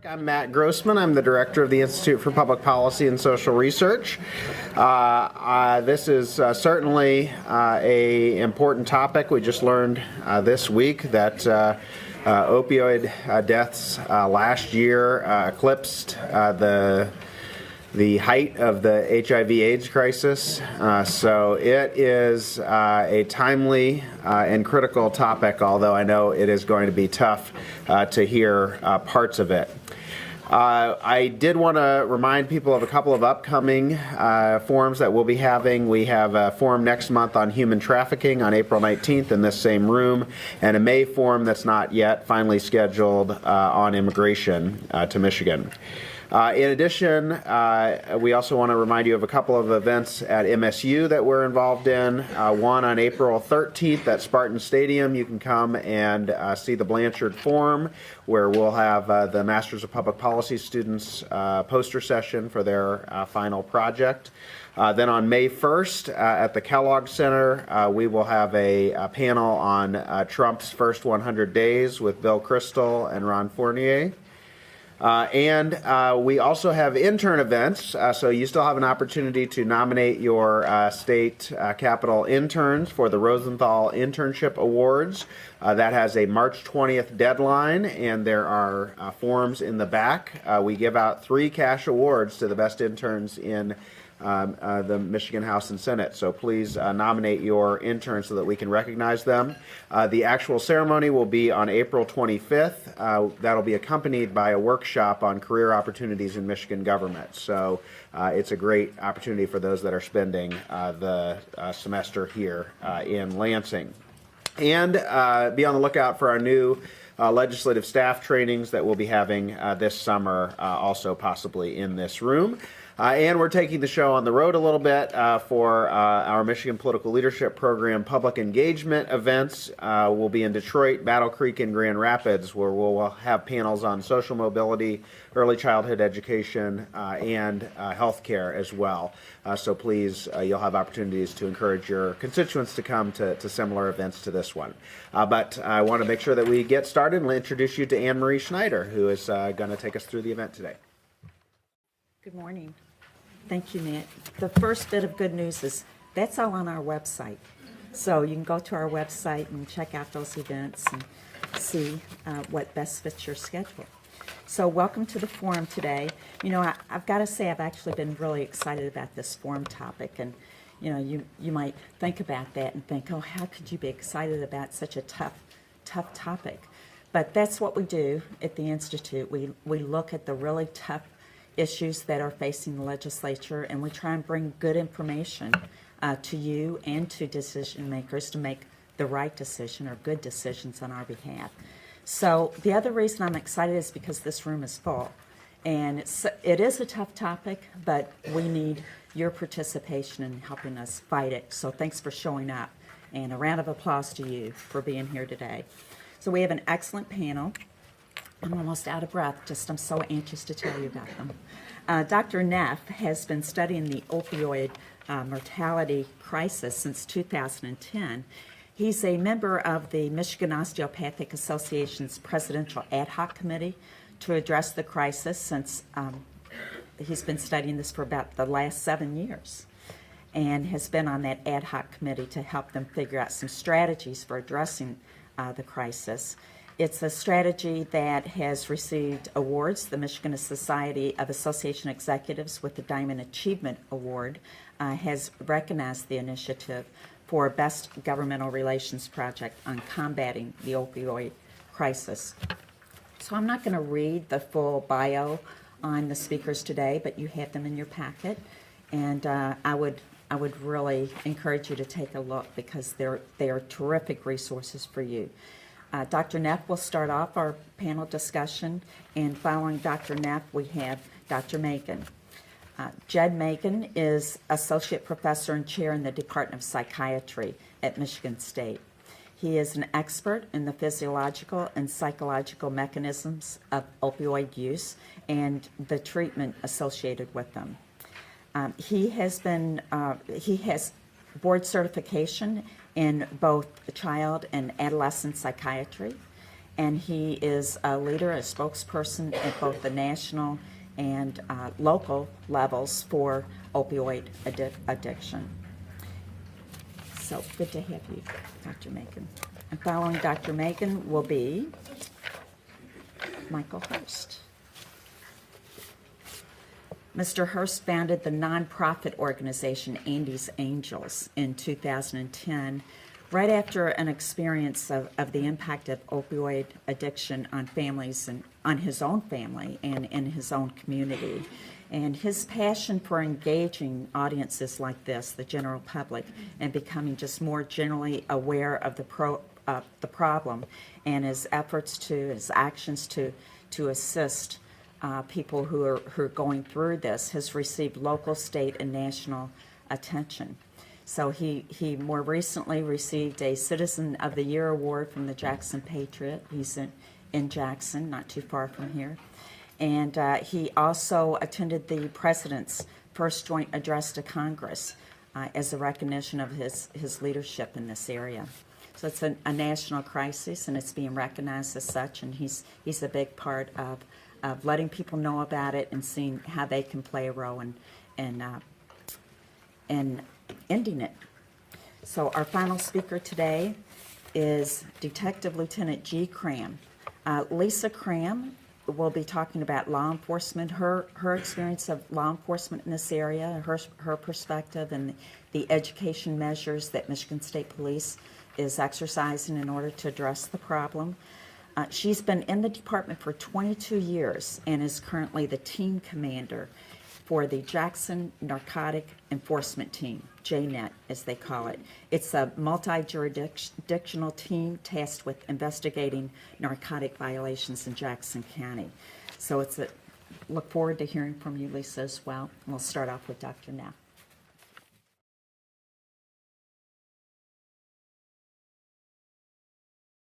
I'm Matt Grossman. I'm the director of the Institute for Public Policy and Social Research. This is certainly an important topic. We just learned this week that opioid deaths last year eclipsed the height of the HIV/AIDS crisis. So it is a timely and critical topic, although I know it is going to be tough to hear parts of it. I did want to remind people of a couple of upcoming forums that we'll be having. We have a forum next month on human trafficking on April 19th in this same room, and a May forum that's not yet finally scheduled on immigration to Michigan. In addition, we also want to remind you of a couple of events at MSU that we're involved in. One on April 13th at Spartan Stadium. You can come and see the Blanchard Forum, where we'll have the Masters of Public Policy students poster session for their final project. Then on May 1st at the Kellogg Center, we will have a panel on Trump's first 100 days with Bill Kristol and Ron Fournier. And we also have intern events, so you still have an opportunity to nominate your state capital interns for the Rosenthal Internship Awards. That has a March 20th deadline, and there are forms in the back. We give out 3 cash awards to the best interns in the Michigan House and Senate. So please nominate your interns so that we can recognize them. The actual ceremony will be on April 25th. That'll be accompanied by a workshop on career opportunities in Michigan government. So it's a great opportunity for those that are spending the semester here in Lansing. And be on the lookout for our new legislative staff trainings that we'll be having this summer, also possibly in this room. And we're taking the show on the road a little bit for our Michigan Political Leadership Program public engagement events. We'll be in Detroit, Battle Creek, and Grand Rapids, where we'll have panels on social mobility, early childhood education, and health care as well. So please, you'll have opportunities to encourage your constituents to come to similar events to this one. But I want to make sure that we get started and introduce you to AnnMarie Schneider, who is going to take us through the event today. Good morning. Thank you, Matt. The first bit of good news is that's all on our website. So you can go to our website and check out those events and see what best fits your schedule. So welcome to the forum today. You know, I've got to say I've actually been really excited about this forum topic. And, you know, you might think about that and think, oh, how could you be excited about such a tough topic? But that's what we do at the Institute. We look at the really tough issues that are facing the legislature, and we try and bring good information to you and to decision makers to make the right decision or good decisions on our behalf. So the other reason I'm excited is because this room is full, and it is a tough topic, but we need your participation in helping us fight it. So thanks for showing up, and a round of applause to you for being here today. So we have an excellent panel. I'm almost out of breath, I'm so anxious to tell you about them. Dr. Neff has been studying the opioid mortality crisis since 2010. He's a member of the Michigan Osteopathic Association's Presidential Ad Hoc Committee to address the crisis since he's been studying this for about the last 7 years, and has been on that ad hoc committee to help them figure out some strategies for addressing the crisis. It's a strategy that has received awards. The Michigan Society of Association Executives with the Diamond Achievement Award has recognized the initiative for Best Governmental Relations Project on combating the opioid crisis. So I'm not going to read the full bio on the speakers today, but you have them in your packet, and I would really encourage you to take a look because they are terrific resources for you. Dr. Neff will start off our panel discussion, and following Dr. Neff, we have Dr. Megan. Jed Megan is Associate Professor and Chair in the Department of Psychiatry at Michigan State. He is an expert in the physiological and psychological mechanisms of opioid use and the treatment associated with them. He has board certification in both child and adolescent psychiatry, and he is a leader, a spokesperson at both the national and local levels for opioid addiction. So good to have you, Dr. Macon. And following Dr. Macon will be Michael Hurst. Mr. Hurst founded the nonprofit organization Andy's Angels in 2010, right after an experience of the impact of opioid addiction on families and on his own family and in his own community. And his passion for engaging audiences like this, the general public, and becoming just more generally aware of the problem, and his actions to assist people who are going through this, has received local, state, and national attention. So he more recently received a Citizen of the Year award from the Jackson Patriot. He's in Jackson, not too far from here. And he also attended the President's first joint address to Congress as a recognition of his leadership in this area. So it's a national crisis, and it's being recognized as such, and he's a big part of letting people know about it and seeing how they can play a role in ending it. So our final speaker today is Detective Lieutenant G. Cram. Lisa Cram will be talking about law enforcement, her experience of law enforcement in this area, her perspective, and the education measures that Michigan State Police is exercising in order to address the problem. She's been in the department for 22 years and is currently the team commander for the Jackson Narcotic Enforcement Team, JNET as they call it. It's a multi-jurisdictional team tasked with investigating narcotic violations in Jackson County. So look forward to hearing from you, Lisa, as well. And we'll start off with Dr. Neff.